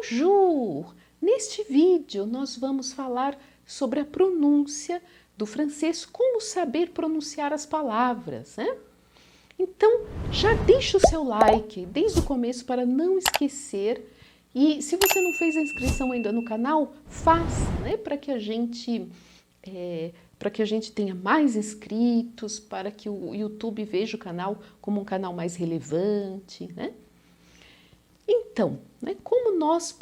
Bonjour! Neste vídeo nós vamos falar sobre a pronúncia do francês, como saber pronunciar as palavras, né? Então, já deixa o seu like desde o começo para não esquecer. E se você não fez a inscrição ainda no canal, faça, né? Para que a gente tenha mais inscritos, para que o YouTube veja o canal como um canal mais relevante, né? Então, né, como nós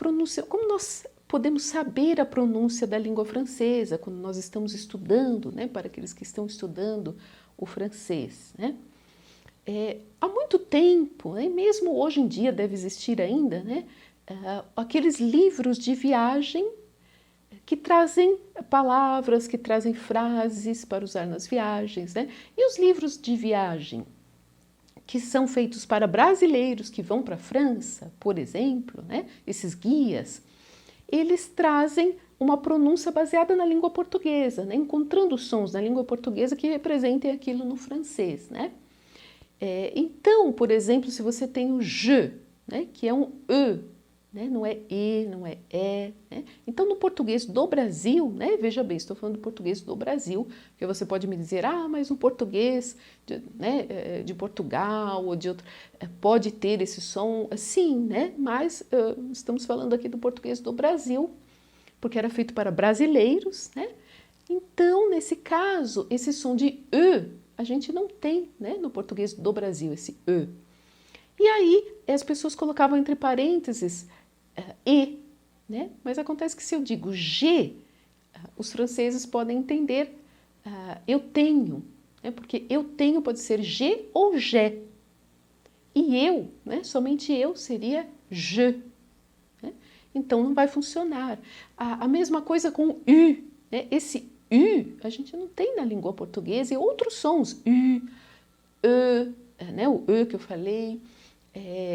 podemos saber a pronúncia da língua francesa quando nós estamos estudando, né, para aqueles que estão estudando o francês, né? Há muito tempo, né, mesmo hoje em dia deve existir ainda, né, aqueles livros de viagem que trazem palavras, que trazem frases para usar nas viagens, né? E os livros de viagem que são feitos para brasileiros que vão para a França, por exemplo, né? Esses guias, eles trazem uma pronúncia baseada na língua portuguesa, né? Encontrando sons na língua portuguesa que representem aquilo no francês, né? Então, por exemplo, se você tem o je, né? Que é um e, né? Não é e, não é é, né? Então, no português do Brasil, né? Veja bem, estou falando do português do Brasil, porque você pode me dizer, mas o português de Portugal ou de outro pode ter esse som, sim, né? Mas estamos falando aqui do português do Brasil, porque era feito para brasileiros, né? Então, nesse caso, esse som de e a gente não tem, né? No português do Brasil, esse e. E aí, as pessoas colocavam entre parênteses e, né? Mas acontece que se eu digo G, os franceses podem entender eu tenho, né? Porque eu tenho pode ser G ou Gé. E eu, né? Somente eu seria je. Né? Então não vai funcionar. A mesma coisa com o U, né? Esse U a gente não tem na língua portuguesa e outros sons, U, E, né? O E que eu falei.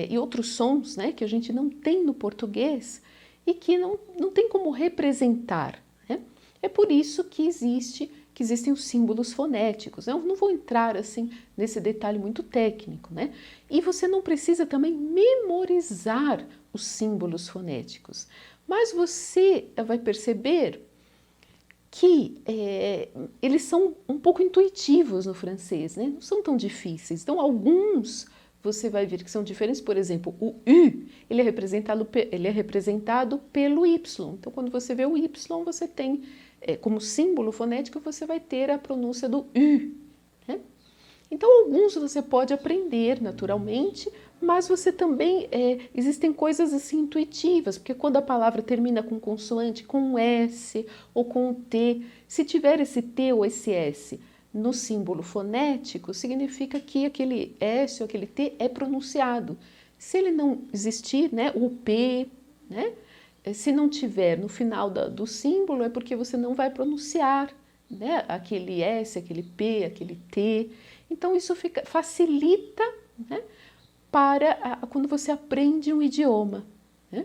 E outros sons, né, que a gente não tem no português e que não tem como representar, né? É por isso que existem os símbolos fonéticos. Eu não vou entrar assim nesse detalhe muito técnico, né? E você não precisa também memorizar os símbolos fonéticos, mas você vai perceber que eles são um pouco intuitivos no francês, né? Não são tão difíceis. Então, alguns você vai ver que são diferentes. Por exemplo, o U, ele é representado pelo Y. Então, quando você vê o Y, você tem, como símbolo fonético, você vai ter a pronúncia do U. Né? Então, alguns você pode aprender naturalmente, mas você também, existem coisas assim intuitivas, porque quando a palavra termina com consoante, com um S ou com um T, se tiver esse T ou esse S no símbolo fonético, significa que aquele S ou aquele T é pronunciado. Se ele não existir, né, o P, né, se não tiver no final do símbolo, é porque você não vai pronunciar, né, aquele S, aquele P, aquele T. Então, isso facilita, né, para quando você aprende um idioma. Né?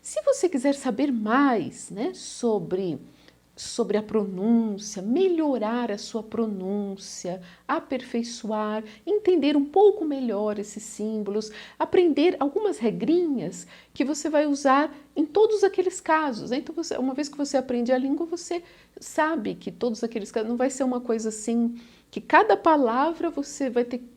Se você quiser saber mais, né, sobre a pronúncia, melhorar a sua pronúncia, aperfeiçoar, entender um pouco melhor esses símbolos, aprender algumas regrinhas que você vai usar em todos aqueles casos. Então, uma vez que você aprende a língua, você sabe que todos aqueles casos, não vai ser uma coisa assim, que cada palavra você vai ter que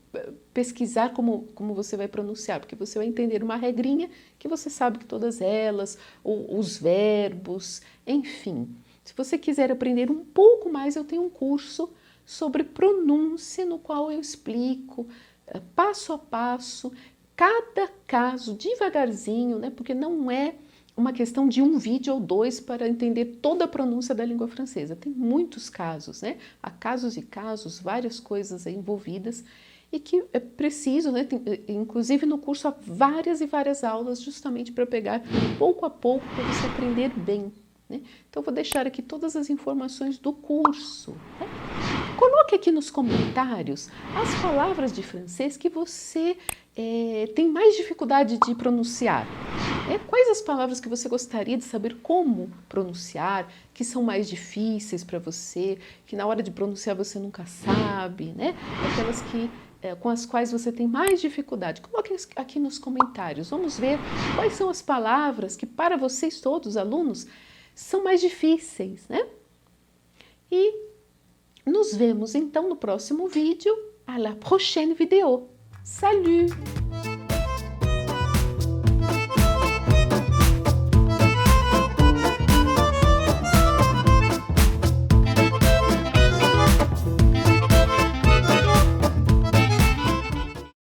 pesquisar como você vai pronunciar, porque você vai entender uma regrinha que você sabe que todas elas, os verbos, enfim. Se você quiser aprender um pouco mais, eu tenho um curso sobre pronúncia no qual eu explico passo a passo, cada caso, devagarzinho, né? Porque não é uma questão de um vídeo ou dois para entender toda a pronúncia da língua francesa. Tem muitos casos, né? Há casos e casos, várias coisas envolvidas e que é preciso, né? Inclusive no curso há várias e várias aulas justamente para pegar pouco a pouco para você aprender bem. Né? Então, vou deixar aqui todas as informações do curso. Né? Coloque aqui nos comentários as palavras de francês que você tem mais dificuldade de pronunciar. Quais as palavras que você gostaria de saber como pronunciar, que são mais difíceis para você, que na hora de pronunciar você nunca sabe, né? Aquelas com as quais você tem mais dificuldade? Coloque aqui nos comentários. Vamos ver quais são as palavras que para vocês todos, alunos, são mais difíceis, né? E nos vemos então no próximo vídeo. À la prochaine vidéo. Salut!